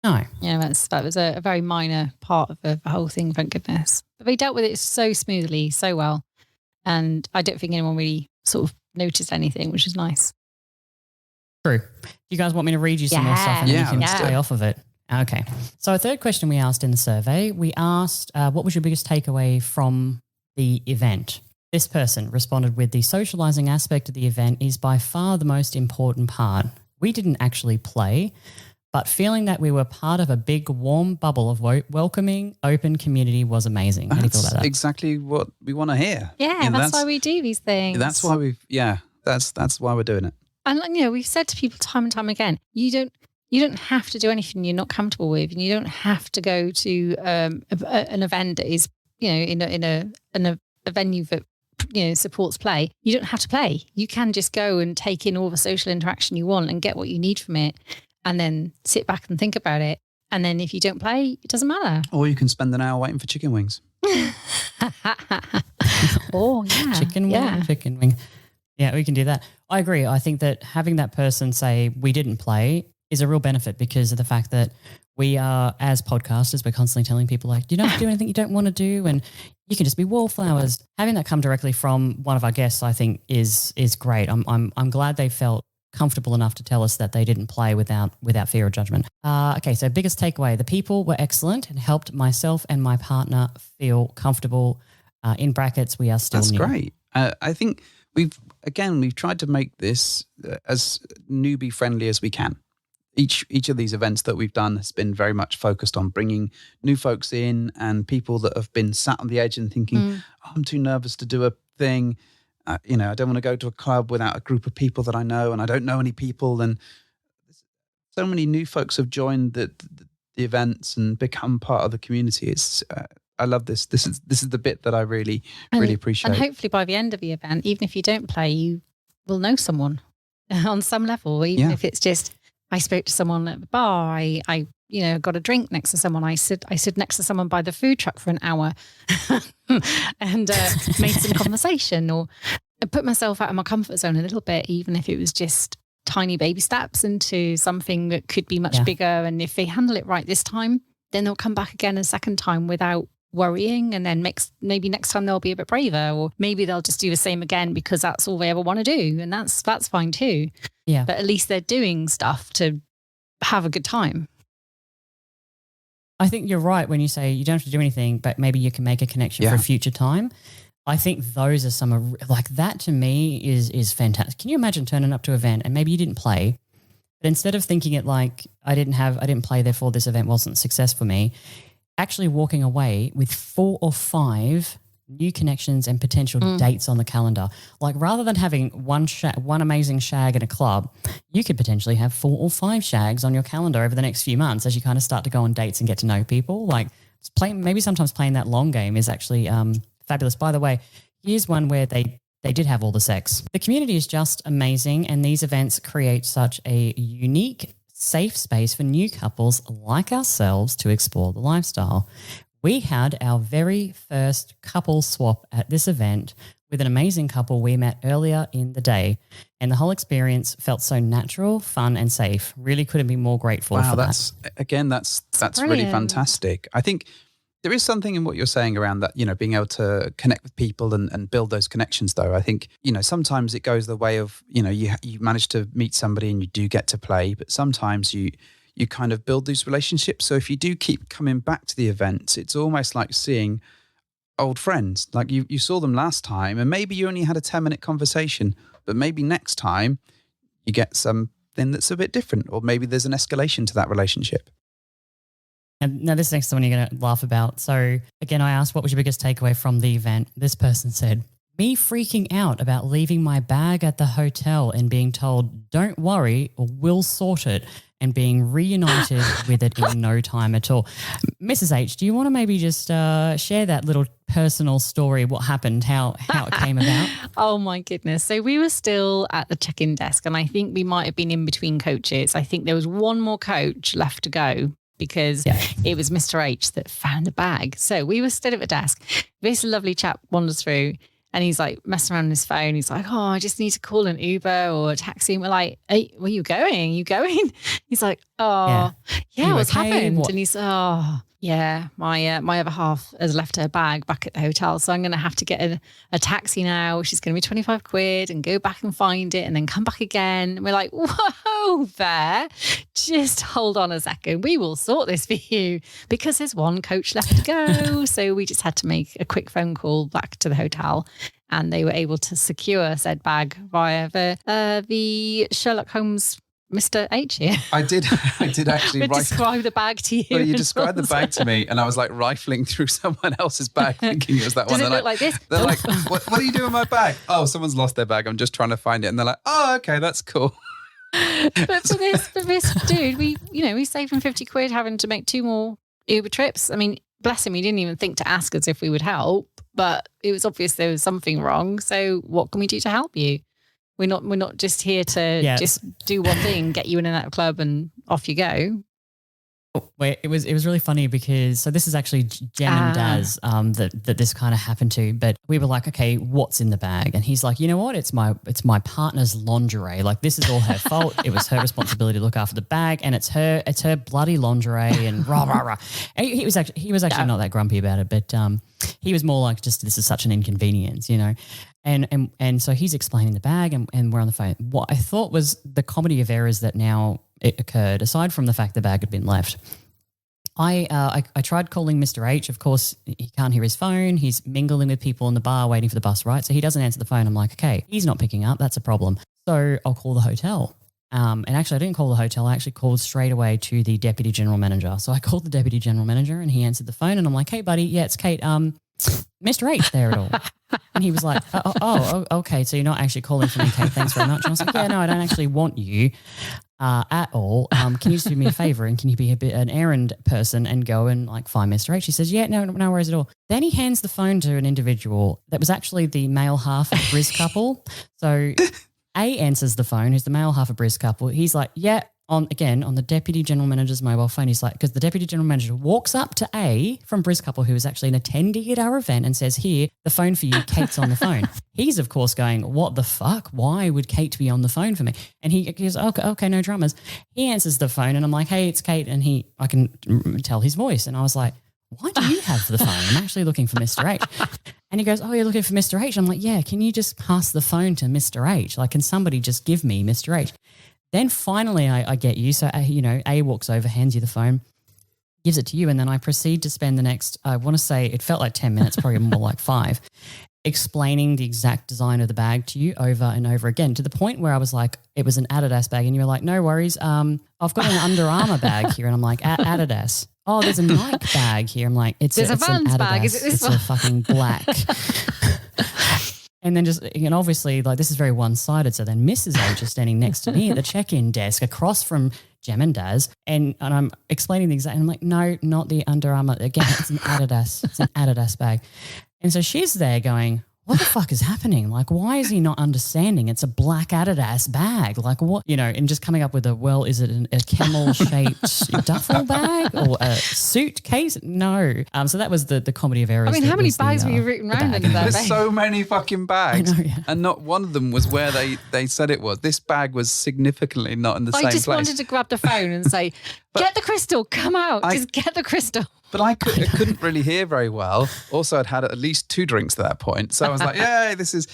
No. That was a very minor part of the whole thing, thank goodness. But they dealt with it so smoothly, so well. And I don't think anyone really sort of noticed anything, which is nice. True. Do you guys want me to read you some more stuff and then you can stay off of it? Okay. So a third question we asked in the survey, we asked, what was your biggest takeaway from the event? This person responded with, the socializing aspect of the event is by far the most important part. We didn't actually play, but feeling that we were part of a big, warm bubble of welcoming, open community was amazing. How do you feel about that? Exactly what we want to hear. Yeah, that's why we do these things. That's why that's why we're doing it. And we've said to people time and time again, you don't have to do anything you're not comfortable with, and you don't have to go to an event that is, in a venue that supports play. You don't have to play. You can just go and take in all the social interaction you want and get what you need from it, and then sit back and think about it. And then if you don't play, it doesn't matter. Or you can spend an hour waiting for chicken wings. Oh, yeah. Chicken wing. Yeah, we can do that. I agree. I think that having that person say we didn't play is a real benefit, because of the fact that we are, as podcasters, we're constantly telling people like, you don't have to do anything you don't want to do, and you can just be wallflowers. Having that come directly from one of our guests, I think is great. I'm glad they felt comfortable enough to tell us that they didn't play without fear or judgment. Okay, so biggest takeaway, the people were excellent and helped myself and my partner feel comfortable. In brackets, we are still That's new. Great. I think we've tried to make this as newbie friendly as we can. Each of these events that we've done has been very much focused on bringing new folks in, and people that have been sat on the edge and thinking, I'm too nervous to do a thing. I don't want to go to a club without a group of people that I know, and I don't know any people. And so many new folks have joined the events and become part of the community. It's I love this. This is the bit that I really appreciate. And hopefully by the end of the event, even if you don't play, you will know someone on some level, even if it's just I spoke to someone at the bar, I got a drink next to someone. I stood next to someone by the food truck for an hour and made some conversation, or I put myself out of my comfort zone a little bit, even if it was just tiny baby steps into something that could be much bigger. And if they handle it right this time, then they'll come back again a second time without worrying. And then maybe next time they'll be a bit braver, or maybe they'll just do the same again because that's all they ever want to do. And that's fine too. Yeah. But at least they're doing stuff to have a good time. I think you're right when you say you don't have to do anything, but maybe you can make a connection for a future time. I think those are some of, like, that to me is fantastic. Can you imagine turning up to an event and maybe you didn't play, but instead of thinking it like I didn't play, therefore this event wasn't a success for me, actually walking away with 4 or 5 new connections and potential dates on the calendar. Like, rather than having one amazing shag in a club, you could potentially have 4 or 5 shags on your calendar over the next few months as you kind of start to go on dates and get to know people. Like, maybe sometimes playing that long game is actually fabulous. By the way, here's one where they did have all the sex. The community is just amazing, and these events create such a unique, safe space for new couples like ourselves to explore the lifestyle. We had our very first couple swap at this event with an amazing couple we met earlier in the day, and the whole experience felt so natural, fun, and safe. Really couldn't be more grateful for that. That's really fantastic. I think there is something in what you're saying around that, being able to connect with people and build those connections, though. I think, sometimes it goes the way of, you manage to meet somebody and you do get to play, but sometimes you kind of build these relationships. So if you do keep coming back to the events, it's almost like seeing old friends. Like you saw them last time and maybe you only had a 10-minute conversation, but maybe next time you get something that's a bit different, or maybe there's an escalation to that relationship. And now this next one you're going to laugh about. So again, I asked, what was your biggest takeaway from the event? This person said, me freaking out about leaving my bag at the hotel and being told, don't worry, we'll sort it, and being reunited with it in no time at all. Mrs. H, do you want to maybe just share that little personal story, what happened, how it came about? Oh my goodness. So we were still at the check-in desk, and I think we might have been in between coaches. I think there was one more coach left to go, because it was Mr. H that found a bag. So we were still at the desk. This lovely chap wanders through and he's like messing around on his phone. He's like, I just need to call an Uber or a taxi. And we're like, hey, where are you going? You going? He's like, what's happened? And he's, my other half has left her bag back at the hotel. So I'm going to have to get a taxi now, which is going to be 25 quid, and go back and find it and then come back again. And we're like, whoa there, just hold on a second. We will sort this for you, because there's one coach left to go. So we just had to make a quick phone call back to the hotel, and they were able to secure said bag via the Sherlock Holmes Mr. H here. I did actually describe the bag to you. Well, you described the bag to me, and I was like rifling through someone else's bag thinking it was that one. Does it look like this? They're like, what are you doing with my bag? Oh, someone's lost their bag. I'm just trying to find it. And they're like, oh, okay, that's cool. But for this dude, we saved him 50 quid having to make 2 more Uber trips. I mean, bless him, he didn't even think to ask us if we would help, but it was obvious there was something wrong. So what can we do to help you? We're not just here to just do one thing, get you in that club and off you go. Wait, it was really funny because this is actually Jen and Daz that this kind of happened to, but we were like, okay, what's in the bag? And he's like, you know what? It's my partner's lingerie. Like, this is all her fault. It was her responsibility to look after the bag, and it's her bloody lingerie and rah rah rah. And he was actually not that grumpy about it, but he was more like, just, this is such an inconvenience, And so he's explaining the bag, and we're on the phone. What I thought was the comedy of errors that now it occurred, aside from the fact the bag had been left. I tried calling Mr. H. Of course, he can't hear his phone. He's mingling with people in the bar waiting for the bus, right? So he doesn't answer the phone. I'm like, okay, he's not picking up. That's a problem. So I'll call the hotel. And actually, I didn't call the hotel. I actually called straight away to the deputy general manager. So I called the deputy general manager, and he answered the phone. And I'm like, hey, buddy, yeah, it's Kate. Mr. H there at all? And he was like, oh, okay, so you're not actually calling for me, Kate. Thanks very much. And I was like, yeah, no, I don't actually want you at all. Can you just do me a favor, and can you be an errand person and go and find Mr. H? He says, yeah, no worries at all. Then he hands the phone to an individual that was actually the male half of Riz couple. So A answers the phone, who's the male half of Briz couple. He's like, yeah, on the deputy general manager's mobile phone. He's like, because the deputy general manager walks up to A from Briz couple, who is actually an attendee at our event, and says, here, the phone for you, Kate's on the phone. He's, of course, going, what the fuck? Why would Kate be on the phone for me? And he goes, okay, no dramas. He answers the phone and I'm like, hey, it's Kate. And I can tell his voice. And I was like, why do you have the phone? I'm actually looking for Mr. H. And he goes, oh, you're looking for Mr. H? I'm like, yeah, can you just pass the phone to Mr. H? Like, can somebody just give me Mr. H? Then finally I get you. So, A walks over, hands you the phone, gives it to you. And then I proceed to spend the next, I want to say it felt like 10 minutes, probably more like 5, explaining the exact design of the bag to you over and over again, to the point where I was like, it was an Adidas bag. And you were like, no worries. I've got an Under Armour bag here. And I'm like, Adidas. Oh, there's a Nike bag here. I'm like, it's an Adidas bag. Is it this one? It's a fucking black. And then obviously, like, this is very one-sided. So then Mrs. H is standing next to me at the check-in desk across from Jem and Daz. And I'm explaining the exact, and I'm like, no, not the Under Armour. Again, it's an Adidas. It's an Adidas bag. And so she's there going, what the fuck is happening? Like, why is he not understanding? It's a black Adidas bag. Like, what, and just coming up with is it a camel-shaped duffel bag or a suitcase? No. So that was the comedy of errors. I mean, how many bags were you rooting around in that bag? There's so many fucking bags. I know, yeah. And not one of them was where they said it was. This bag was significantly not in the same place. I just wanted to grab the phone and say, get the crystal, come out, just get the crystal. But I couldn't really hear very well. Also, I'd had at least 2 drinks at that point. So I was like, yeah, it's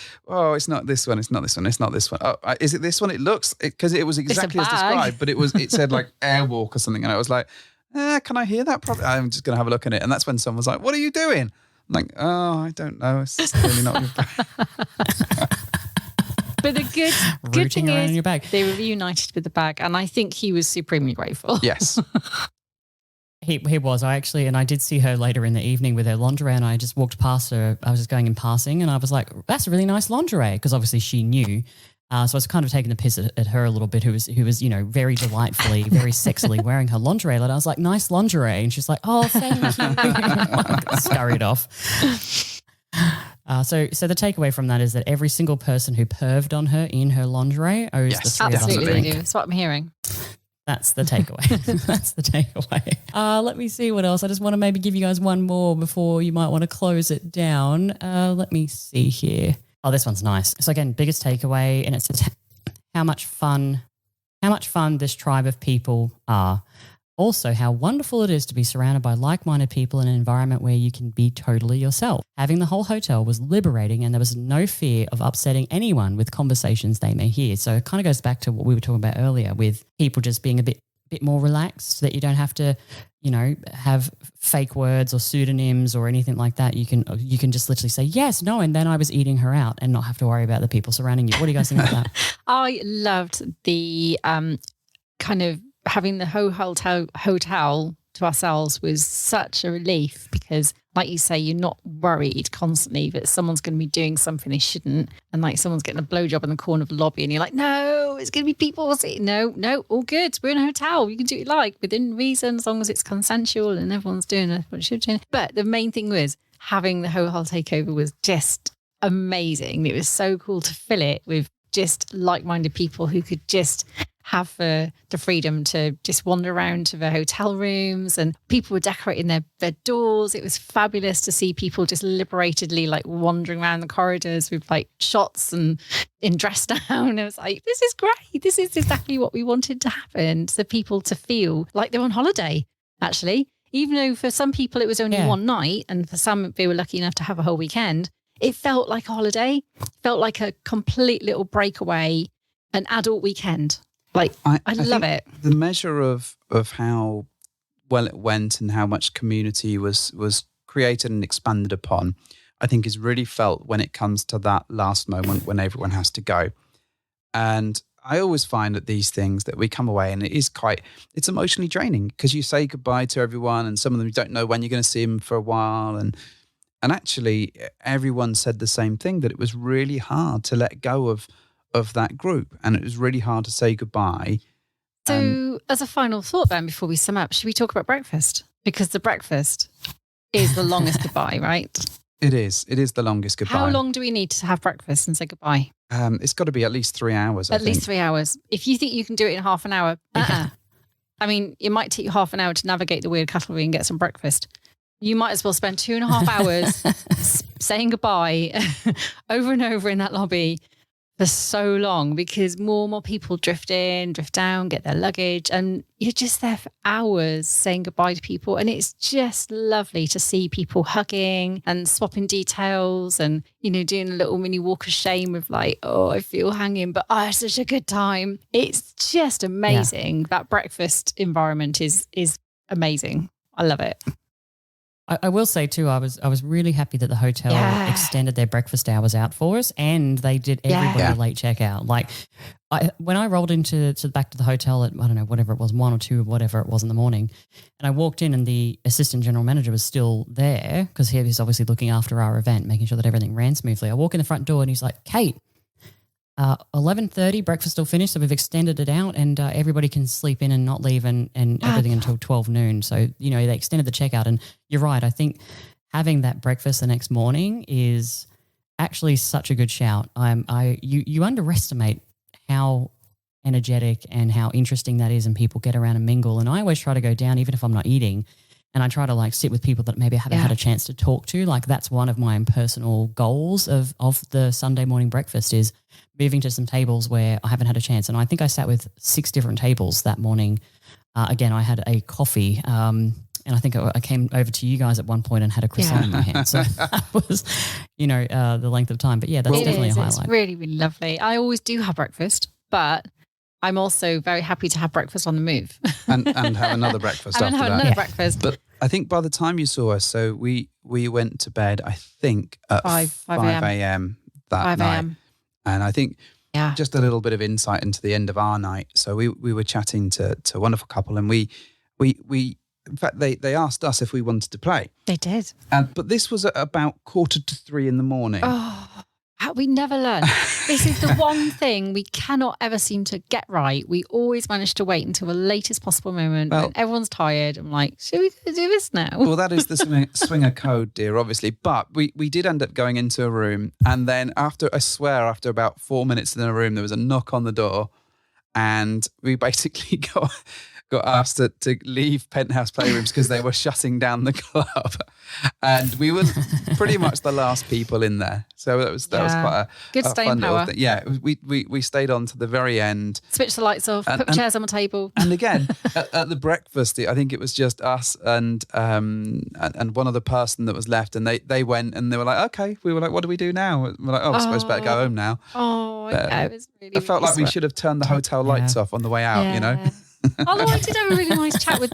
not this one. It's not this one. It's not this one. Oh, is it this one? It looks, because it was exactly as described, but it said like Airwalk or something. And I was like, can I hear that properly? I'm just going to have a look at it. And that's when someone was like, what are you doing? I'm like, oh, I don't know. It's clearly not your bag. But the good thing is your bag. They were reunited with the bag. And I think he was supremely grateful. Yes. He was. I did see her later in the evening with her lingerie, and I just walked past her. I was just going in passing, and I was like, that's a really nice lingerie, because obviously she knew. So I was kind of taking the piss at her a little bit, who was very delightfully, very sexily wearing her lingerie. And I was like, nice lingerie. And she's like, oh, thank you. Scurried off. So the takeaway from that is that every single person who perved on her in her lingerie owes the 3 of us a absolutely drink. they do. That's what I'm hearing. That's the takeaway. That's the takeaway. Let me see what else. I just want to maybe give you guys one more before you might want to close it down. Let me see here. Oh, this one's nice. So again, biggest takeaway, and it's how much fun this tribe of people are. Also, how wonderful it is to be surrounded by like-minded people in an environment where you can be totally yourself. Having the whole hotel was liberating, and there was no fear of upsetting anyone with conversations they may hear. So it kind of goes back to what we were talking about earlier, with people just being a bit more relaxed, that you don't have to, have fake words or pseudonyms or anything like that. You can just literally say yes, no, and then I was eating her out and not have to worry about the people surrounding you. What do you guys think about that? I loved the kind of having the whole hotel to ourselves was such a relief, because like you say, you're not worried constantly that someone's going to be doing something they shouldn't, and like someone's getting a blowjob in the corner of the lobby and you're like, no, it's going to be people. No, all good. We're in a hotel. You can do what you like within reason, as long as it's consensual and everyone's doing what it should do. But the main thing was having the whole takeover was just amazing. It was so cool to fill it with just like-minded people who could just have the freedom to just wander around to the hotel rooms, and people were decorating their doors. It was fabulous to see people just liberatedly like wandering around the corridors with like shots and in dress down. It was like, this is great. This is exactly what we wanted to happen, for people to feel like they're on holiday, actually. Even though for some people it was only one night, and for some they were lucky enough to have a whole weekend, it felt like a holiday, felt like a complete little breakaway, an adult weekend. Like, I love it. The measure of how well it went and how much community was created and expanded upon, I think is really felt when it comes to that last moment when everyone has to go. And I always find at these things that we come away and it's emotionally draining, because you say goodbye to everyone, and some of them you don't know when you're going to see them for a while. And actually everyone said the same thing, that it was really hard to let go of that group, and it was really hard to say goodbye. So as a final thought then, before we sum up, should we talk about breakfast? Because the breakfast is the longest goodbye, right? It is the longest goodbye. How long do we need to have breakfast and say goodbye? It's got to be at least 3 hours. At least 3 hours. If you think you can do it in half an hour, I mean, it might take you half an hour to navigate the weird cattlery and get some breakfast. You might as well spend 2.5 hours saying goodbye over and over in that lobby for so long, because more and more people drift in, drift down, get their luggage, and you're just there for hours saying goodbye to people. And it's just lovely to see people hugging and swapping details and, you know, doing a little mini walk of shame with like, oh, I feel hanging, but I had such a good time. It's just amazing. Yeah. That breakfast environment is amazing. I love it. I will say too, I was really happy that the hotel extended their breakfast hours out for us, and they did everybody a late checkout. Like when I rolled back to the hotel at, I don't know, whatever it was, 1 or 2, whatever it was in the morning, and I walked in and the assistant general manager was still there because he was obviously looking after our event, making sure that everything ran smoothly. I walk in the front door and he's like, Kate, 11:30 breakfast will finish, so we've extended it out, and everybody can sleep in and not leave and everything until 12 noon. So, you know, they extended the checkout, and you're right. I think having that breakfast the next morning is actually such a good shout. You underestimate how energetic and how interesting that is, and people get around and mingle. And I always try to go down, even if I'm not eating, and I try to like sit with people that maybe I haven't had a chance to talk to. Like that's one of my personal goals of the Sunday morning breakfast is moving to some tables where I haven't had a chance. And I think I sat with 6 different tables that morning. Again, I had a coffee and I think I came over to you guys at one point and had a croissant in my hand. So that was, you know, the length of time. But yeah, that's definitely a highlight. It's really, really lovely. I always do have breakfast, but I'm also very happy to have breakfast on the move. and have another breakfast after that. Another breakfast. But I think by the time you saw us, so we went to bed, I think, at 5 a.m. that night. And I think just a little bit of insight into the end of our night. So we were chatting to a wonderful couple, and we in fact, they asked us if we wanted to play. They did. But this was at about 2:45 in the morning. Oh, we never learn. This is the one thing we cannot ever seem to get right. We always manage to wait until the latest possible moment when everyone's tired. I'm like, should we do this now? Well, that is the swinger code, dear, obviously. But we did end up going into a room, and then after about 4 minutes in the room, there was a knock on the door, and we basically got asked to leave Penthouse Playrooms because they were shutting down the club, and we were pretty much the last people in there. So that was quite a good staying power. Thing. Yeah, we stayed on to the very end. Switch the lights off, put chairs on the table, and again at the breakfast, I think it was just us and one other person that was left, and they went and they were like, okay. We were like, what do we do now? We're like, I suppose better go home now. Oh, it was really. I felt like we should have turned the hotel lights off on the way out. You know. Although I did have a really nice chat with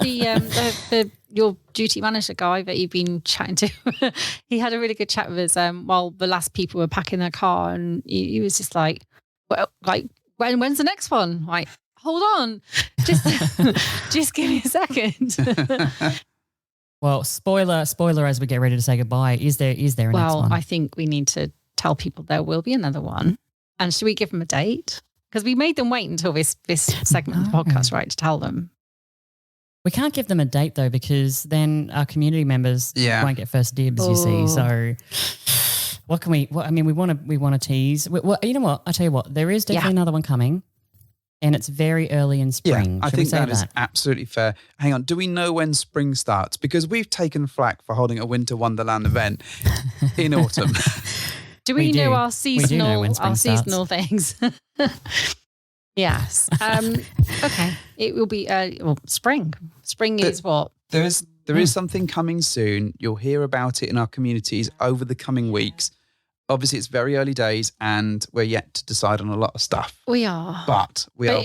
your duty manager guy that you've been chatting to. He had a really good chat with us while the last people were packing their car, and he was just like, "Well, like when's the next one?" Like, hold on, just give me a second. Well, spoiler as we get ready to say goodbye. Is there a next one? Well, I think we need to tell people there will be another one, and should we give them a date? Because we made them wait until this segment of the podcast, right, to tell them. We can't give them a date though, because then our community members won't get first dibs. You see, so what can we? I mean, we want to tease. Well, you know what? I tell you what, there is definitely another one coming, and it's very early in spring. Yeah, I think that is absolutely fair. Hang on, do we know when spring starts? Because we've taken flack for holding a Winter Wonderland event in autumn. Do we know our seasonal things? Yes. Okay. It will be spring. Spring is what? There is something coming soon. You'll hear about it in our communities over the coming weeks. Obviously, it's very early days, and we're yet to decide on a lot of stuff. We are. But we are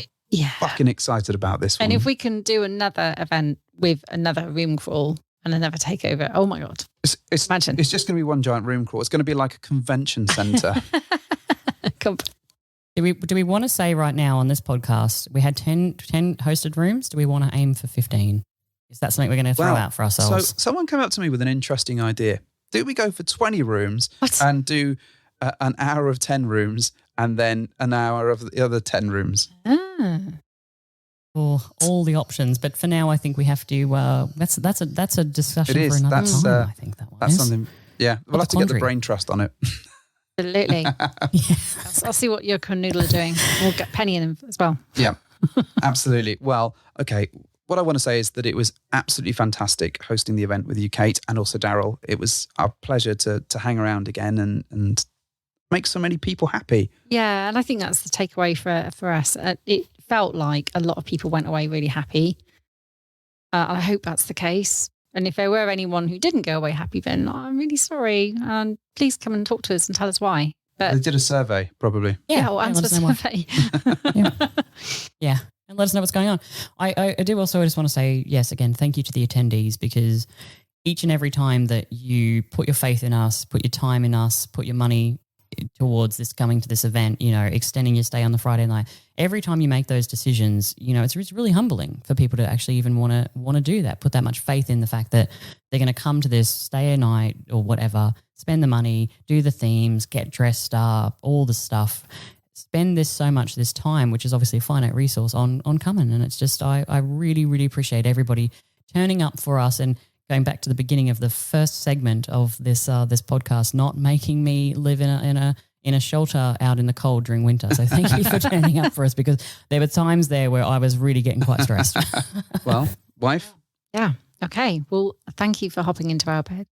fucking excited about this one. And if we can do another event with another room crawl and another takeover, oh my God. Imagine. It's just going to be one giant room crawl. It's going to be like a convention centre. Do we want to say right now on this podcast, we had 10 hosted rooms. Do we want to aim for 15? Is that something we're going to throw out for ourselves? So someone came up to me with an interesting idea. Do we go for 20 rooms and do an hour of 10 rooms and then an hour of the other 10 rooms? All the options, but for now, I think we have to. That's a discussion for another time. I think that's something Yeah, we'll have to get the brain trust on it. Absolutely. I'll see what your canoodle are doing. We'll get Penny in them as well. Yeah, absolutely. Well, okay. What I want to say is that it was absolutely fantastic hosting the event with you, Kate, and also Daryl. It was our pleasure to hang around again and make so many people happy. Yeah, and I think that's the takeaway for us. It felt like a lot of people went away really happy. I hope that's the case. And if there were anyone who didn't go away happy, then I'm really sorry. And please come and talk to us and tell us why. But they did a survey, probably. Yeah, we'll answer the survey. Yeah. And let us know what's going on. I do also just want to say, yes, again, thank you to the attendees, because each and every time that you put your faith in us, put your time in us, put your money towards this coming to this event, extending your stay on the Friday night, every time you make those decisions, it's really humbling for people to actually even want to do that, put that much faith in the fact that they're going to come to this, stay a night or whatever, spend the money, do the themes, get dressed up, all the stuff, spend this time, which is obviously a finite resource on coming. And it's just, I really, really appreciate everybody turning up for us, and going back to the beginning of the first segment of this podcast, not making me live in a shelter out in the cold during winter. So thank you for turning up for us, because there were times there where I was really getting quite stressed. Well, wife? Yeah. Okay. Well, thank you for hopping into our bed.